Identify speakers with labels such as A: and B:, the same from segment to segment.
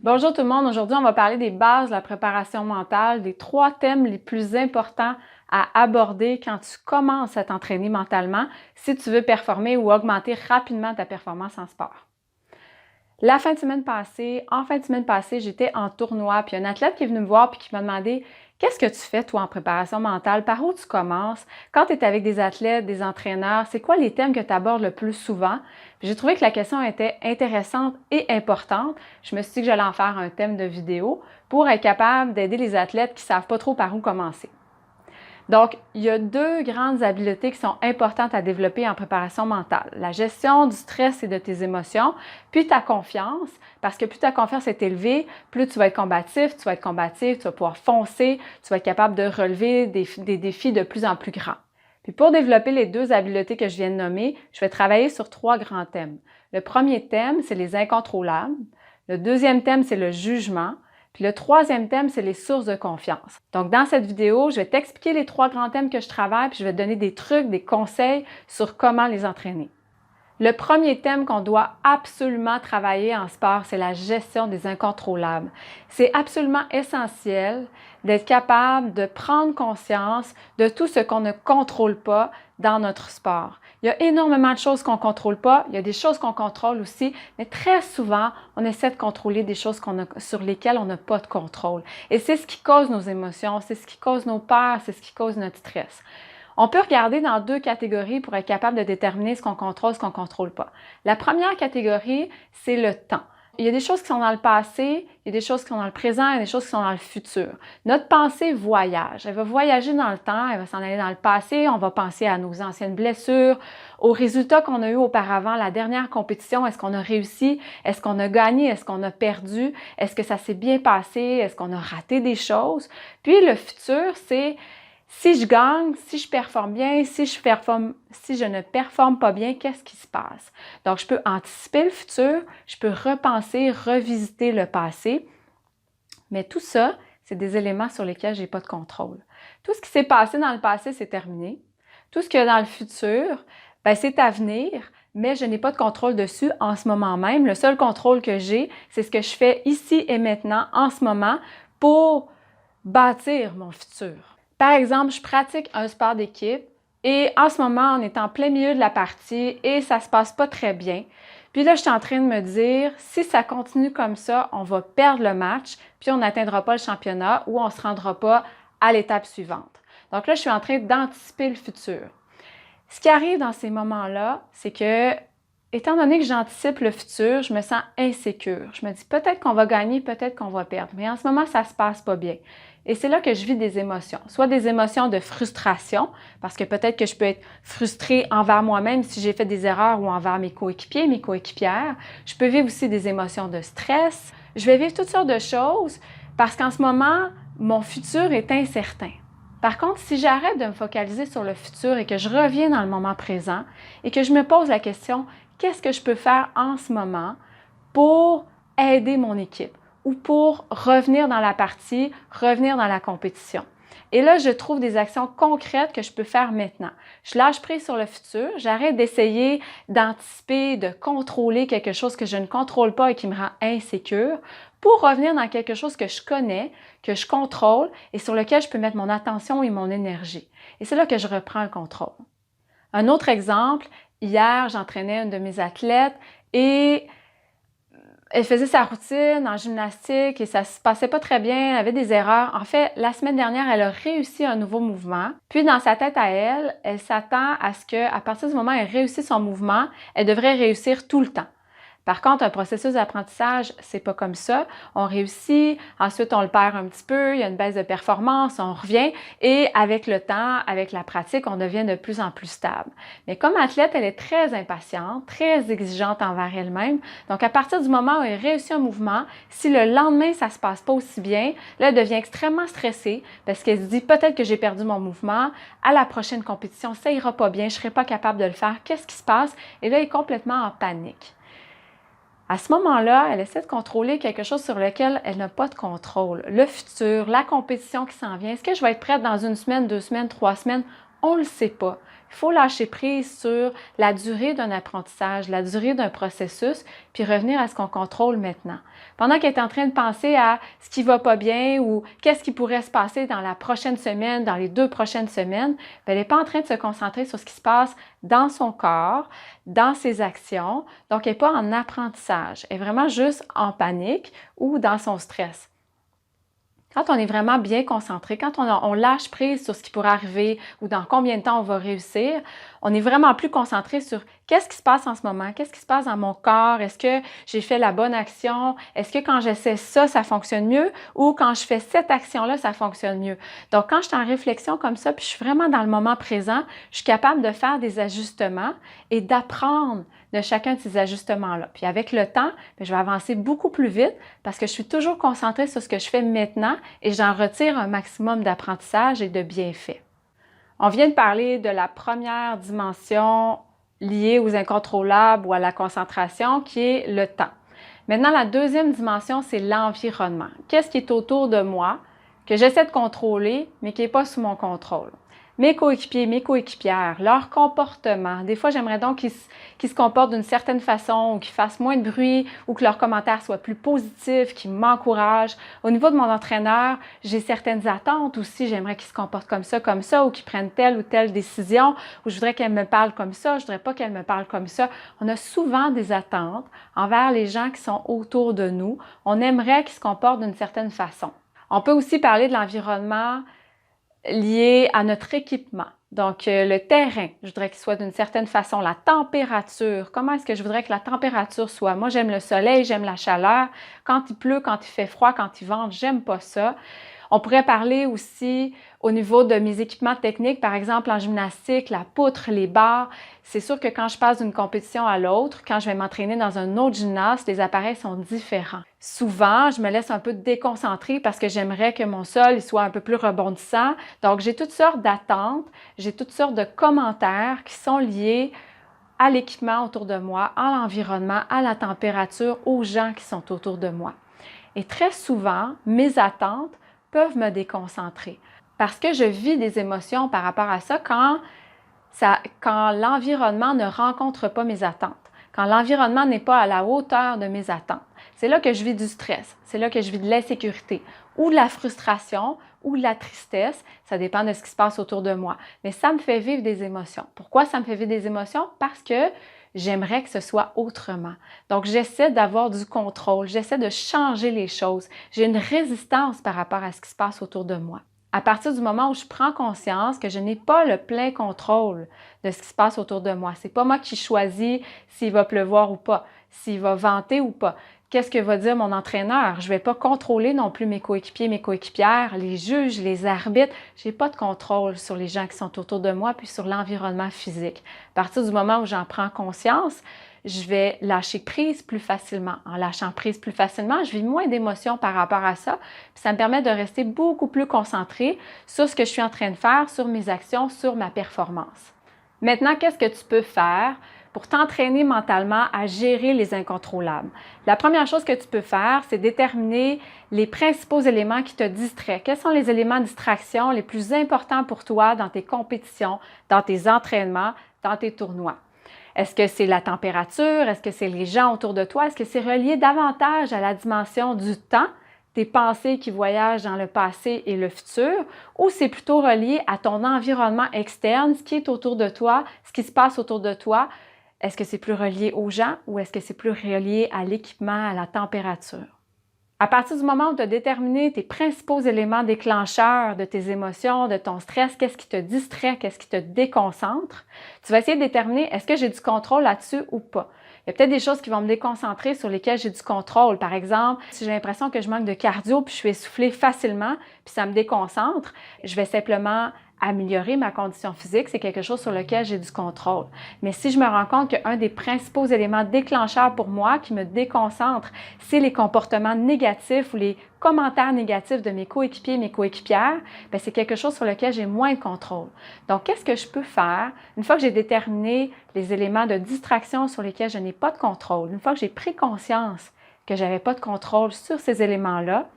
A: Bonjour tout le monde, aujourd'hui on va parler des bases de la préparation mentale, des 3 thèmes les plus importants à aborder quand tu commences à t'entraîner mentalement si tu veux performer ou augmenter rapidement ta performance en sport. En fin de semaine passée, j'étais en tournoi, puis il y a un athlète qui est venu me voir et qui m'a demandé « Qu'est-ce que tu fais toi en préparation mentale? Par où tu commences? Quand tu es avec des athlètes, des entraîneurs, c'est quoi les thèmes que tu abordes le plus souvent? » J'ai trouvé que la question était intéressante et importante. Je me suis dit que j'allais en faire un thème de vidéo pour être capable d'aider les athlètes qui ne savent pas trop par où commencer. Donc, il y a 2 grandes habiletés qui sont importantes à développer en préparation mentale. La gestion du stress et de tes émotions, puis ta confiance, parce que plus ta confiance est élevée, plus tu vas être combatif, tu vas pouvoir foncer, tu vas être capable de relever des défis de plus en plus grands. Puis pour développer les 2 habiletés que je viens de nommer, je vais travailler sur 3 grands thèmes. Le premier thème, c'est les incontrôlables. Le deuxième thème, c'est le jugement. Puis le 3e thème, c'est les sources de confiance. Donc, dans cette vidéo, je vais t'expliquer les 3 grands thèmes que je travaille, puis je vais te donner des trucs, des conseils sur comment les entraîner. Le premier thème qu'on doit absolument travailler en sport, c'est la gestion des incontrôlables. C'est absolument essentiel d'être capable de prendre conscience de tout ce qu'on ne contrôle pas dans notre sport. Il y a énormément de choses qu'on ne contrôle pas, il y a des choses qu'on contrôle aussi, mais très souvent, on essaie de contrôler des choses sur lesquelles on n'a pas de contrôle. Et c'est ce qui cause nos émotions, c'est ce qui cause nos peurs, c'est ce qui cause notre stress. On peut regarder dans 2 catégories pour être capable de déterminer ce qu'on contrôle, ce qu'on ne contrôle pas. La première catégorie, c'est le temps. Il y a des choses qui sont dans le passé, il y a des choses qui sont dans le présent, il y a des choses qui sont dans le futur. Notre pensée voyage. Elle va voyager dans le temps, elle va s'en aller dans le passé, on va penser à nos anciennes blessures, aux résultats qu'on a eus auparavant, la dernière compétition, est-ce qu'on a réussi, est-ce qu'on a gagné, est-ce qu'on a perdu, est-ce que ça s'est bien passé, est-ce qu'on a raté des choses. Puis le futur, c'est si je gagne, si je performe bien, si je ne performe pas bien, qu'est-ce qui se passe? Donc, je peux anticiper le futur, je peux repenser, revisiter le passé, mais tout ça, c'est des éléments sur lesquels je n'ai pas de contrôle. Tout ce qui s'est passé dans le passé, c'est terminé. Tout ce qu'il y a dans le futur, c'est à venir, mais je n'ai pas de contrôle dessus en ce moment même. Le seul contrôle que j'ai, c'est ce que je fais ici et maintenant, en ce moment, pour bâtir mon futur. Par exemple, je pratique un sport d'équipe et en ce moment, on est en plein milieu de la partie et ça ne se passe pas très bien. Puis là, je suis en train de me dire, si ça continue comme ça, on va perdre le match, puis on n'atteindra pas le championnat ou on ne se rendra pas à l'étape suivante. Donc là, je suis en train d'anticiper le futur. Ce qui arrive dans ces moments-là, c'est que, étant donné que j'anticipe le futur, je me sens insécure. Je me dis peut-être qu'on va gagner, peut-être qu'on va perdre. Mais en ce moment, ça ne se passe pas bien. Et c'est là que je vis des émotions. Soit des émotions de frustration, parce que peut-être que je peux être frustrée envers moi-même si j'ai fait des erreurs ou envers mes coéquipiers, mes coéquipières. Je peux vivre aussi des émotions de stress. Je vais vivre toutes sortes de choses parce qu'en ce moment, mon futur est incertain. Par contre, si j'arrête de me focaliser sur le futur et que je reviens dans le moment présent et que je me pose la question, qu'est-ce que je peux faire en ce moment pour aider mon équipe ou pour revenir dans la partie, revenir dans la compétition? Et là, je trouve des actions concrètes que je peux faire maintenant. Je lâche prise sur le futur, j'arrête d'essayer d'anticiper, de contrôler quelque chose que je ne contrôle pas et qui me rend insécure pour revenir dans quelque chose que je connais, que je contrôle et sur lequel je peux mettre mon attention et mon énergie. Et c'est là que je reprends le contrôle. Un autre exemple, hier, j'entraînais une de mes athlètes et elle faisait sa routine en gymnastique et ça se passait pas très bien, elle avait des erreurs. En fait, la semaine dernière, elle a réussi un nouveau mouvement. Puis dans sa tête à elle, elle s'attend à ce qu'à partir du moment où elle réussit son mouvement, elle devrait réussir tout le temps. Par contre, un processus d'apprentissage, c'est pas comme ça. On réussit, ensuite on le perd un petit peu, il y a une baisse de performance, on revient et avec le temps, avec la pratique, on devient de plus en plus stable. Mais comme athlète, elle est très impatiente, très exigeante envers elle-même. Donc à partir du moment où elle réussit un mouvement, si le lendemain ça se passe pas aussi bien, là elle devient extrêmement stressée parce qu'elle se dit peut-être que j'ai perdu mon mouvement, à la prochaine compétition, ça ira pas bien, je serai pas capable de le faire, qu'est-ce qui se passe? Et là elle est complètement en panique. À ce moment-là, elle essaie de contrôler quelque chose sur lequel elle n'a pas de contrôle. Le futur, la compétition qui s'en vient. Est-ce que je vais être prête dans 1 semaine, 2 semaines, 3 semaines? On ne le sait pas. Il Il faut lâcher prise sur la durée d'un apprentissage, la durée d'un processus, puis revenir à ce qu'on contrôle maintenant. Pendant qu'elle est en train de penser à ce qui va pas bien ou qu'est-ce qui pourrait se passer dans la prochaine semaine, dans les 2 prochaines semaines, elle n'est pas en train de se concentrer sur ce qui se passe dans son corps, dans ses actions. Donc, elle n'est pas en apprentissage. Elle est vraiment juste en panique ou dans son stress. Quand on est vraiment bien concentré, quand on lâche prise sur ce qui pourrait arriver ou dans combien de temps on va réussir, on est vraiment plus concentré sur qu'est-ce qui se passe en ce moment, qu'est-ce qui se passe dans mon corps, est-ce que j'ai fait la bonne action, est-ce que quand j'essaie ça, ça fonctionne mieux ou quand je fais cette action-là, ça fonctionne mieux. Donc, quand je suis en réflexion comme ça, puis je suis vraiment dans le moment présent, je suis capable de faire des ajustements et d'apprendre de chacun de ces ajustements-là. Puis avec le temps, je vais avancer beaucoup plus vite parce que je suis toujours concentrée sur ce que je fais maintenant et j'en retire un maximum d'apprentissage et de bienfaits. On vient de parler de la première dimension liée aux incontrôlables ou à la concentration qui est le temps. Maintenant, la deuxième dimension, c'est l'environnement. Qu'est-ce qui est autour de moi que j'essaie de contrôler mais qui n'est pas sous mon contrôle? Mes coéquipiers, mes coéquipières, leur comportement. Des fois, j'aimerais donc qu'ils se comportent d'une certaine façon ou qu'ils fassent moins de bruit ou que leurs commentaires soient plus positifs, qu'ils m'encouragent. Au niveau de mon entraîneur, j'ai certaines attentes aussi. J'aimerais qu'ils se comportent comme ça ou qu'ils prennent telle ou telle décision ou je voudrais qu'elle me parle comme ça, je voudrais pas qu'elle me parle comme ça. On a souvent des attentes envers les gens qui sont autour de nous. On aimerait qu'ils se comportent d'une certaine façon. On peut aussi parler de l'environnement lié à notre équipement. Donc, le terrain, je voudrais qu'il soit d'une certaine façon. La température, comment est-ce que je voudrais que la température soit? Moi, j'aime le soleil, j'aime la chaleur. Quand il pleut, quand il fait froid, quand il vente, j'aime pas ça. On pourrait parler aussi au niveau de mes équipements techniques, par exemple en gymnastique, la poutre, les barres. C'est sûr que quand je passe d'une compétition à l'autre, quand je vais m'entraîner dans un autre gymnase, les appareils sont différents. Souvent, je me laisse un peu déconcentrer parce que j'aimerais que mon sol soit un peu plus rebondissant. Donc, j'ai toutes sortes d'attentes, j'ai toutes sortes de commentaires qui sont liés à l'équipement autour de moi, à l'environnement, à la température, aux gens qui sont autour de moi. Et très souvent, mes attentes peuvent me déconcentrer parce que je vis des émotions par rapport à ça quand l'environnement ne rencontre pas mes attentes, quand l'environnement n'est pas à la hauteur de mes attentes. C'est là que je vis du stress, c'est là que je vis de l'insécurité ou de la frustration ou de la tristesse, ça dépend de ce qui se passe autour de moi. Mais ça me fait vivre des émotions. Pourquoi ça me fait vivre des émotions? Parce que j'aimerais que ce soit autrement. Donc, j'essaie d'avoir du contrôle, j'essaie de changer les choses. J'ai une résistance par rapport à ce qui se passe autour de moi. À partir du moment où je prends conscience que je n'ai pas le plein contrôle de ce qui se passe autour de moi, c'est pas moi qui choisis s'il va pleuvoir ou pas, s'il va venter ou pas. Qu'est-ce que va dire mon entraîneur? Je ne vais pas contrôler non plus mes coéquipiers, mes coéquipières, les juges, les arbitres. Je n'ai pas de contrôle sur les gens qui sont autour de moi puis sur l'environnement physique. À partir du moment où j'en prends conscience, je vais lâcher prise plus facilement. En lâchant prise plus facilement, je vis moins d'émotions par rapport à ça. Puis ça me permet de rester beaucoup plus concentrée sur ce que je suis en train de faire, sur mes actions, sur ma performance. Maintenant, qu'est-ce que tu peux faire pour t'entraîner mentalement à gérer les incontrôlables? La première chose que tu peux faire, c'est déterminer les principaux éléments qui te distraient. Quels sont les éléments de distraction les plus importants pour toi dans tes compétitions, dans tes entraînements, dans tes tournois? Est-ce que c'est la température? Est-ce que c'est les gens autour de toi? Est-ce que c'est relié davantage à la dimension du temps, tes pensées qui voyagent dans le passé et le futur, ou c'est plutôt relié à ton environnement externe, ce qui est autour de toi, ce qui se passe autour de toi? Est-ce que c'est plus relié aux gens ou est-ce que c'est plus relié à l'équipement, à la température? À partir du moment où tu as déterminé tes principaux éléments déclencheurs de tes émotions, de ton stress, qu'est-ce qui te distrait, qu'est-ce qui te déconcentre, tu vas essayer de déterminer est-ce que j'ai du contrôle là-dessus ou pas. Il y a peut-être des choses qui vont me déconcentrer sur lesquelles j'ai du contrôle. Par exemple, si j'ai l'impression que je manque de cardio puis je suis essoufflée facilement puis ça me déconcentre, je vais simplement améliorer ma condition physique, c'est quelque chose sur lequel j'ai du contrôle. Mais si je me rends compte qu'un des principaux éléments déclencheurs pour moi qui me déconcentre, c'est les comportements négatifs ou les commentaires négatifs de mes coéquipiers, mes coéquipières, bien, c'est quelque chose sur lequel j'ai moins de contrôle. Donc, qu'est-ce que je peux faire une fois que j'ai déterminé les éléments de distraction sur lesquels je n'ai pas de contrôle, une fois que j'ai pris conscience que je n'avais pas de contrôle sur ces éléments-là,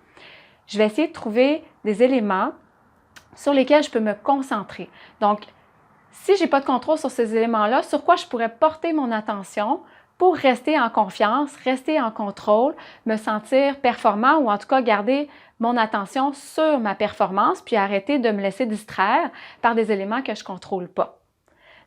A: je vais essayer de trouver des éléments sur lesquels je peux me concentrer. Donc, Si je n'ai pas de contrôle sur ces éléments-là, sur quoi je pourrais porter mon attention pour rester en confiance, rester en contrôle, me sentir performant ou en tout cas garder mon attention sur ma performance puis arrêter de me laisser distraire par des éléments que je ne contrôle pas.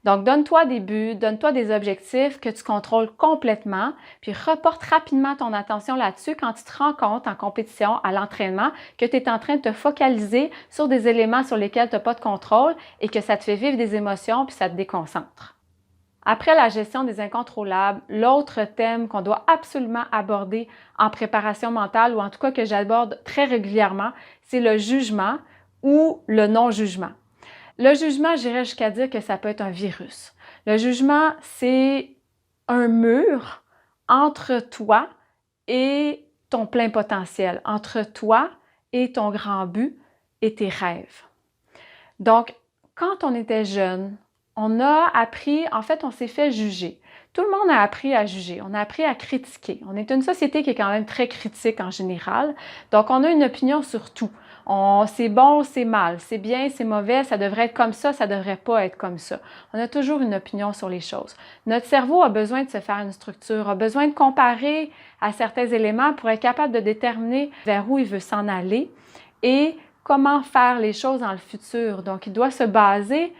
A: Donc, donne-toi des buts, donne-toi des objectifs que tu contrôles complètement, puis reporte rapidement ton attention là-dessus quand tu te rends compte en compétition, à l'entraînement, que tu es en train de te focaliser sur des éléments sur lesquels tu n'as pas de contrôle et que ça te fait vivre des émotions puis ça te déconcentre. Après la gestion des incontrôlables, l'autre thème qu'on doit absolument aborder en préparation mentale, ou en tout cas que j'aborde très régulièrement, c'est le jugement ou le non-jugement. Le jugement, j'irais jusqu'à dire que ça peut être un virus. Le jugement, c'est un mur entre toi et ton plein potentiel, entre toi et ton grand but et tes rêves. Donc, quand on était jeune, on a appris, en fait, on s'est fait juger. Tout le monde a appris à juger, on a appris à critiquer. On est une société qui est quand même très critique en général, donc on a une opinion sur tout. C'est bon, c'est mal, c'est bien, c'est mauvais, ça devrait être comme ça devrait pas être comme ça. On a toujours une opinion sur les choses. Notre cerveau a besoin de se faire une structure, a besoin de comparer à certains éléments pour être capable de déterminer vers où il veut s'en aller et comment faire les choses dans le futur. Donc, il doit se baser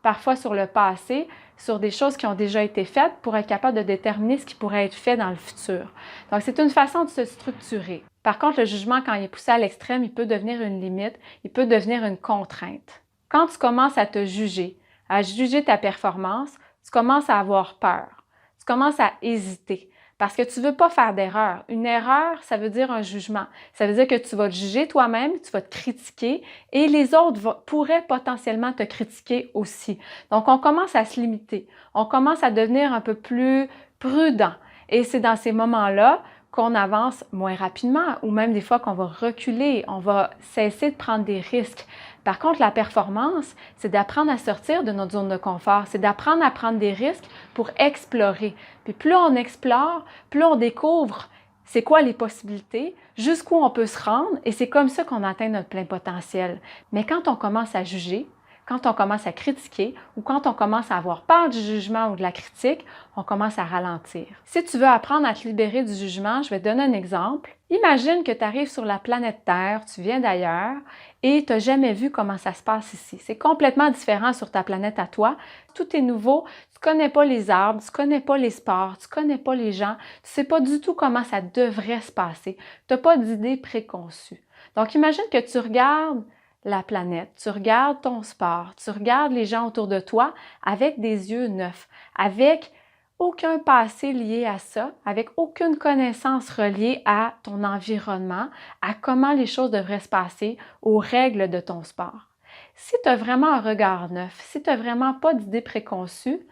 A: parfois sur le passé, sur des choses qui ont déjà été faites pour être capable de déterminer ce qui pourrait être fait dans le futur. Donc, c'est une façon de se structurer. Par contre, le jugement, quand il est poussé à l'extrême, il peut devenir une limite, il peut devenir une contrainte. Quand tu commences à te juger, à juger ta performance, tu commences à avoir peur, tu commences à hésiter. Parce que tu ne veux pas faire d'erreur. Une erreur, ça veut dire un jugement. Ça veut dire que tu vas te juger toi-même, tu vas te critiquer et les autres pourraient potentiellement te critiquer aussi. Donc, on commence à se limiter. On commence à devenir un peu plus prudent. Et c'est dans ces moments-là qu'on avance moins rapidement ou même des fois qu'on va reculer, on va cesser de prendre des risques. Par contre, la performance, c'est d'apprendre à sortir de notre zone de confort, c'est d'apprendre à prendre des risques pour explorer. Puis plus on explore, plus on découvre c'est quoi les possibilités, jusqu'où on peut se rendre et c'est comme ça qu'on atteint notre plein potentiel. Mais quand on commence à juger, quand on commence à critiquer ou quand on commence à avoir peur du jugement ou de la critique, on commence à ralentir. Si tu veux apprendre à te libérer du jugement, je vais te donner un exemple. Imagine que tu arrives sur la planète Terre, tu viens d'ailleurs et tu n'as jamais vu comment ça se passe ici. C'est complètement différent sur ta planète à toi. Tout est nouveau. Tu ne connais pas les arbres, tu ne connais pas les sports, tu ne connais pas les gens. Tu ne sais pas du tout comment ça devrait se passer. Tu n'as pas d'idée préconçue. Donc, imagine que tu regardes la planète, tu regardes ton sport, tu regardes les gens autour de toi avec des yeux neufs, avec aucun passé lié à ça, avec aucune connaissance reliée à ton environnement, à comment les choses devraient se passer, aux règles de ton sport. Si tu as vraiment un regard neuf, si tu n'as vraiment pas d'idée préconçue,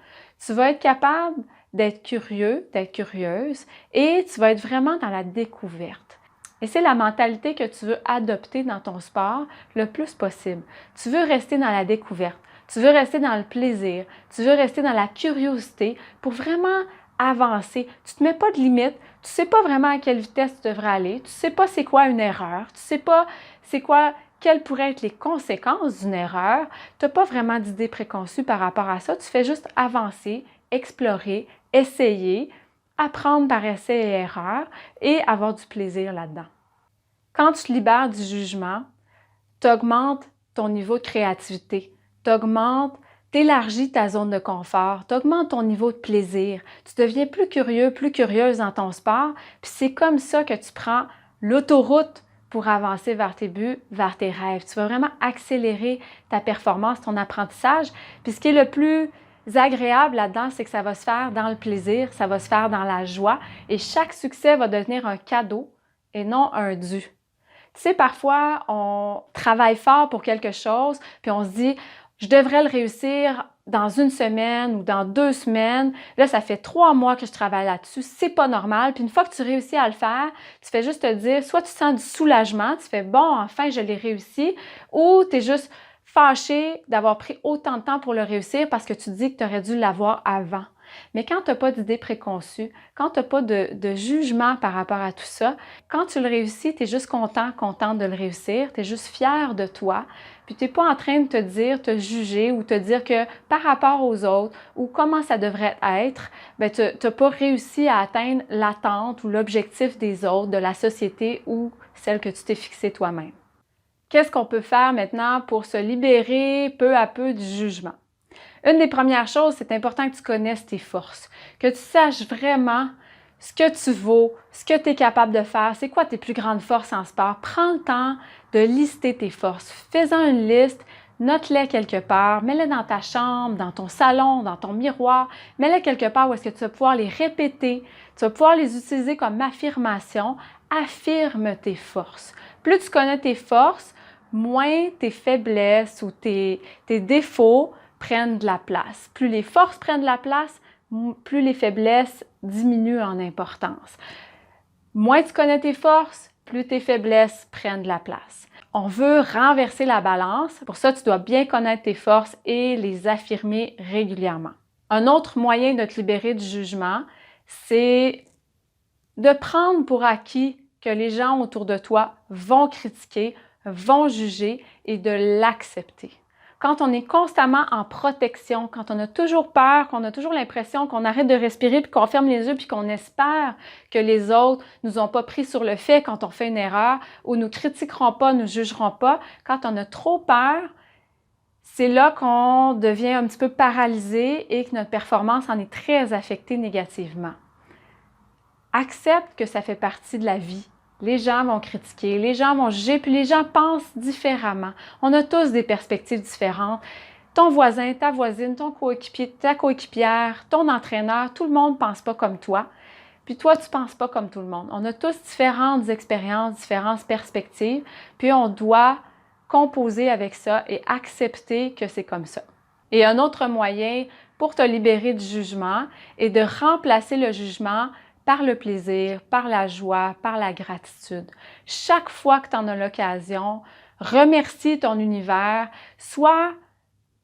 A: tu vas être capable d'être curieux, d'être curieuse et tu vas être vraiment dans la découverte. Et c'est la mentalité que tu veux adopter dans ton sport le plus possible. Tu veux rester dans la découverte, tu veux rester dans le plaisir, tu veux rester dans la curiosité pour vraiment avancer. Tu ne te mets pas de limite, tu ne sais pas vraiment à quelle vitesse tu devrais aller, tu ne sais pas c'est quoi une erreur, tu ne sais pas quelles pourraient être les conséquences d'une erreur, tu n'as pas vraiment d'idée préconçue par rapport à ça, tu fais juste avancer, explorer, essayer, apprendre par essai et erreur et avoir du plaisir là-dedans. Quand tu te libères du jugement, tu augmentes ton niveau de créativité, tu élargis ta zone de confort, tu augmentes ton niveau de plaisir, tu deviens plus curieux, plus curieuse dans ton sport, puis c'est comme ça que tu prends l'autoroute pour avancer vers tes buts, vers tes rêves. Tu vas vraiment accélérer ta performance, ton apprentissage, puis ce qui est le plus agréable là-dedans, c'est que ça va se faire dans le plaisir, ça va se faire dans la joie et chaque succès va devenir un cadeau et non un dû. Tu sais, parfois, on travaille fort pour quelque chose, puis on se dit « je devrais le réussir dans une semaine ou dans 2 semaines. Là, ça fait 3 mois que je travaille là-dessus, c'est pas normal. » Puis une fois que tu réussis à le faire, tu fais juste te dire, soit tu sens du soulagement, tu fais « bon, enfin, je l'ai réussi » ou tu es juste fâché d'avoir pris autant de temps pour le réussir parce que tu te dis que tu aurais dû l'avoir avant. Mais quand tu n'as pas d'idée préconçue, quand tu n'as pas de jugement par rapport à tout ça, quand tu le réussis, tu es juste content, contente de le réussir, tu es juste fier de toi, puis tu n'es pas en train de te dire, te juger ou te dire que par rapport aux autres ou comment ça devrait être, bien, tu n'as pas réussi à atteindre l'attente ou l'objectif des autres, de la société ou celle que tu t'es fixée toi-même. Qu'est-ce qu'on peut faire maintenant pour se libérer peu à peu du jugement? Une des premières choses, c'est important que tu connaisses tes forces, que tu saches vraiment ce que tu vaux, ce que tu es capable de faire, c'est quoi tes plus grandes forces en sport. Prends le temps de lister tes forces. Fais-en une liste, note-les quelque part, mets-les dans ta chambre, dans ton salon, dans ton miroir, mets-les quelque part où est-ce que tu vas pouvoir les répéter, tu vas pouvoir les utiliser comme affirmation. Affirme tes forces. Plus tu connais tes forces, moins tes faiblesses ou tes défauts prennent de la place. Plus les forces prennent de la place, plus les faiblesses diminuent en importance. Moins tu connais tes forces, plus tes faiblesses prennent de la place. On veut renverser la balance. Pour ça, tu dois bien connaître tes forces et les affirmer régulièrement. Un autre moyen de te libérer du jugement, c'est de prendre pour acquis que les gens autour de toi vont critiquer, vont juger et de l'accepter. Quand on est constamment en protection, quand on a toujours peur, qu'on a toujours l'impression qu'on arrête de respirer puis qu'on ferme les yeux puis qu'on espère que les autres nous ont pas pris sur le fait quand on fait une erreur ou nous critiqueront pas, nous jugeront pas, quand on a trop peur, c'est là qu'on devient un petit peu paralysé et que notre performance en est très affectée négativement. Accepte que ça fait partie de la vie. Les gens vont critiquer, les gens vont juger, puis les gens pensent différemment. On a tous des perspectives différentes. Ton voisin, ta voisine, ton coéquipier, ta coéquipière, ton entraîneur, tout le monde ne pense pas comme toi. Puis toi, tu ne penses pas comme tout le monde. On a tous différentes expériences, différentes perspectives, puis on doit composer avec ça et accepter que c'est comme ça. Et un autre moyen pour te libérer du jugement est de remplacer le jugement par le plaisir, par la joie, par la gratitude. Chaque fois que tu en as l'occasion, remercie ton univers, sois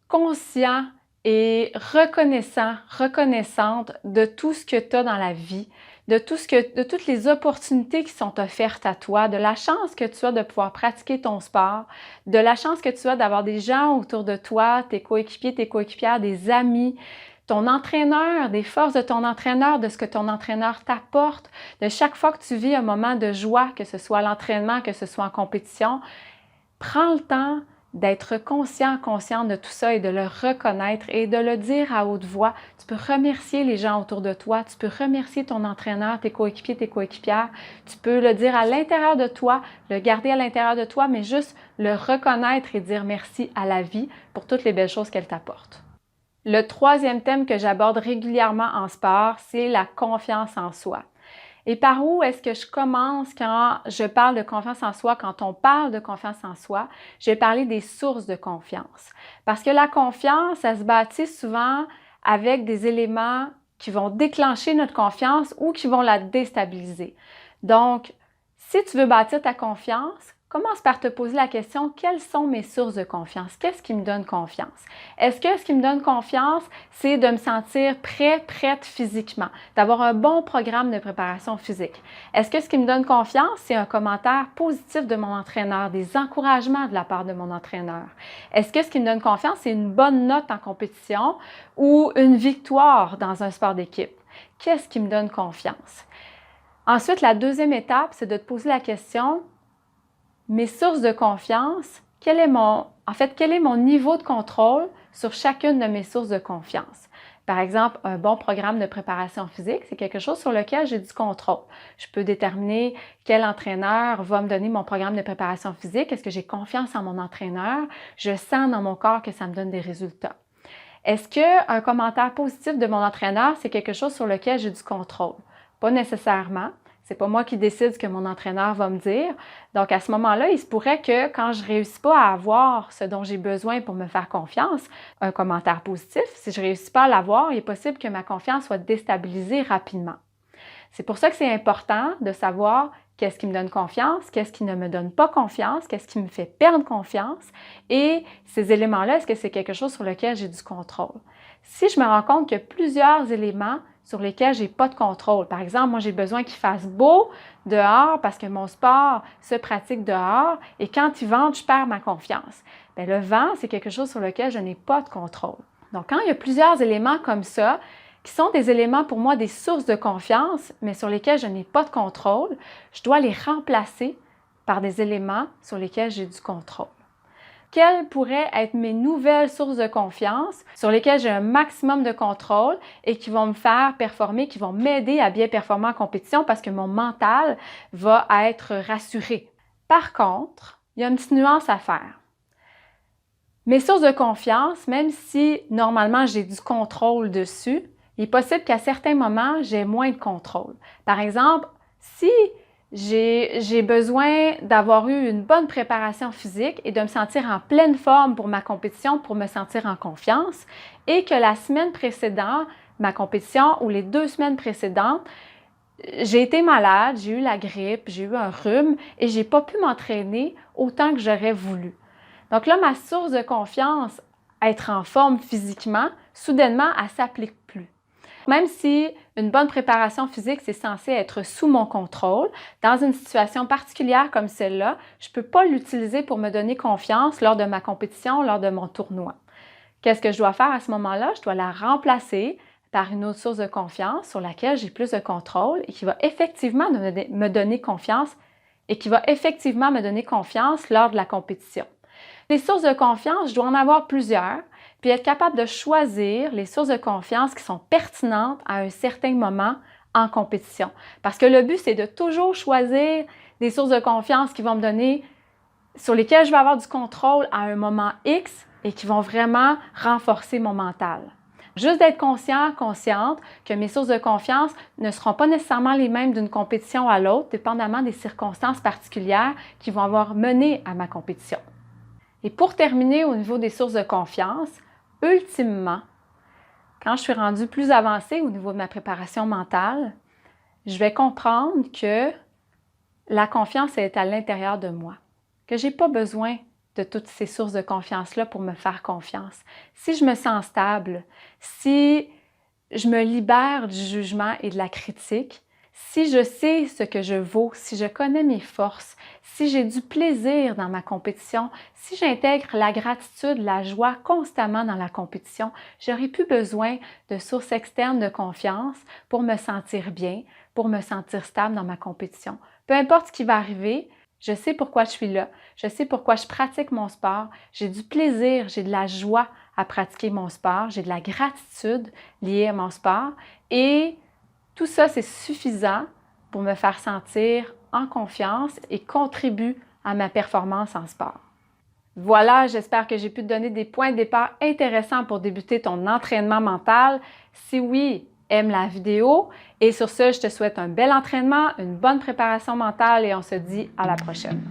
A: conscient et reconnaissante de tout ce que tu as dans la vie, de toutes les opportunités qui sont offertes à toi, de la chance que tu as de pouvoir pratiquer ton sport, de la chance que tu as d'avoir des gens autour de toi, tes coéquipiers, tes coéquipières, des amis, ton entraîneur, des forces de ton entraîneur, de ce que ton entraîneur t'apporte, de chaque fois que tu vis un moment de joie, que ce soit à l'entraînement, que ce soit en compétition, prends le temps d'être consciente de tout ça et de le reconnaître et de le dire à haute voix. Tu peux remercier les gens autour de toi, tu peux remercier ton entraîneur, tes coéquipiers, tes coéquipières, tu peux le dire à l'intérieur de toi, le garder à l'intérieur de toi, mais juste le reconnaître et dire merci à la vie pour toutes les belles choses qu'elle t'apporte. Le troisième thème que j'aborde régulièrement en sport, c'est la confiance en soi. Et par où est-ce que je commence quand je parle de confiance en soi, quand on parle de confiance en soi? Je vais parler des sources de confiance. Parce que la confiance, ça se bâtit souvent avec des éléments qui vont déclencher notre confiance ou qui vont la déstabiliser. Donc, si tu veux bâtir ta confiance, commence par te poser la question, quelles sont mes sources de confiance? Qu'est-ce qui me donne confiance? Est-ce que ce qui me donne confiance, c'est de me sentir prête physiquement, d'avoir un bon programme de préparation physique? Est-ce que ce qui me donne confiance, c'est un commentaire positif de mon entraîneur, des encouragements de la part de mon entraîneur? Est-ce que ce qui me donne confiance, c'est une bonne note en compétition ou une victoire dans un sport d'équipe? Qu'est-ce qui me donne confiance? Ensuite, la deuxième étape, c'est de te poser la question, mes sources de confiance, quel est mon niveau de contrôle sur chacune de mes sources de confiance? Par exemple, un bon programme de préparation physique, c'est quelque chose sur lequel j'ai du contrôle. Je peux déterminer quel entraîneur va me donner mon programme de préparation physique. Est-ce que j'ai confiance en mon entraîneur? Je sens dans mon corps que ça me donne des résultats. Est-ce qu'un commentaire positif de mon entraîneur, c'est quelque chose sur lequel j'ai du contrôle? Pas nécessairement. C'est pas moi qui décide ce que mon entraîneur va me dire. Donc, à ce moment-là, il se pourrait que quand je ne réussis pas à avoir ce dont j'ai besoin pour me faire confiance, un commentaire positif, si je ne réussis pas à l'avoir, il est possible que ma confiance soit déstabilisée rapidement. C'est pour ça que c'est important de savoir qu'est-ce qui me donne confiance, qu'est-ce qui ne me donne pas confiance, qu'est-ce qui me fait perdre confiance. Et ces éléments-là, est-ce que c'est quelque chose sur lequel j'ai du contrôle? Si je me rends compte qu'il y a plusieurs éléments sur lesquels je n'ai pas de contrôle, par exemple, moi j'ai besoin qu'il fasse beau dehors parce que mon sport se pratique dehors et quand il vente, je perds ma confiance. Bien, le vent, c'est quelque chose sur lequel je n'ai pas de contrôle. Donc, quand il y a plusieurs éléments comme ça, qui sont des éléments pour moi des sources de confiance, mais sur lesquels je n'ai pas de contrôle, je dois les remplacer par des éléments sur lesquels j'ai du contrôle. Quelles pourraient être mes nouvelles sources de confiance sur lesquelles j'ai un maximum de contrôle et qui vont me faire performer, qui vont m'aider à bien performer en compétition parce que mon mental va être rassuré. Par contre, il y a une petite nuance à faire. Mes sources de confiance, même si normalement j'ai du contrôle dessus, il est possible qu'à certains moments, j'ai moins de contrôle. Par exemple, si j'ai besoin d'avoir eu une bonne préparation physique et de me sentir en pleine forme pour ma compétition, pour me sentir en confiance, et que la semaine précédente, ma compétition ou les 2 semaines précédentes, j'ai été malade, j'ai eu la grippe, j'ai eu un rhume et j'ai pas pu m'entraîner autant que j'aurais voulu. Donc là, ma source de confiance, être en forme physiquement, soudainement, elle ne s'applique plus. Même si une bonne préparation physique, c'est censé être sous mon contrôle, dans une situation particulière comme celle-là, je ne peux pas l'utiliser pour me donner confiance lors de ma compétition, lors de mon tournoi. Qu'est-ce que je dois faire à ce moment-là? Je dois la remplacer par une autre source de confiance sur laquelle j'ai plus de contrôle et qui va effectivement me donner confiance lors de la compétition. Les sources de confiance, je dois en avoir plusieurs, puis être capable de choisir les sources de confiance qui sont pertinentes à un certain moment en compétition. Parce que le but, c'est de toujours choisir des sources de confiance qui vont me donner, sur lesquelles je vais avoir du contrôle à un moment X et qui vont vraiment renforcer mon mental. Juste d'être consciente que mes sources de confiance ne seront pas nécessairement les mêmes d'une compétition à l'autre, dépendamment des circonstances particulières qui vont avoir mené à ma compétition. Et pour terminer au niveau des sources de confiance, ultimement, quand je suis rendue plus avancée au niveau de ma préparation mentale, je vais comprendre que la confiance est à l'intérieur de moi, que je n'ai pas besoin de toutes ces sources de confiance-là pour me faire confiance. Si je me sens stable, si je me libère du jugement et de la critique, si je sais ce que je vaux, si je connais mes forces, si j'ai du plaisir dans ma compétition, si j'intègre la gratitude, la joie constamment dans la compétition, j'aurai plus besoin de sources externes de confiance pour me sentir bien, pour me sentir stable dans ma compétition. Peu importe ce qui va arriver, je sais pourquoi je suis là, je sais pourquoi je pratique mon sport, j'ai du plaisir, j'ai de la joie à pratiquer mon sport, j'ai de la gratitude liée à mon sport et tout ça, c'est suffisant pour me faire sentir en confiance et contribue à ma performance en sport. Voilà, j'espère que j'ai pu te donner des points de départ intéressants pour débuter ton entraînement mental. Si oui, aime la vidéo. Et sur ce, je te souhaite un bel entraînement, une bonne préparation mentale et on se dit à la prochaine.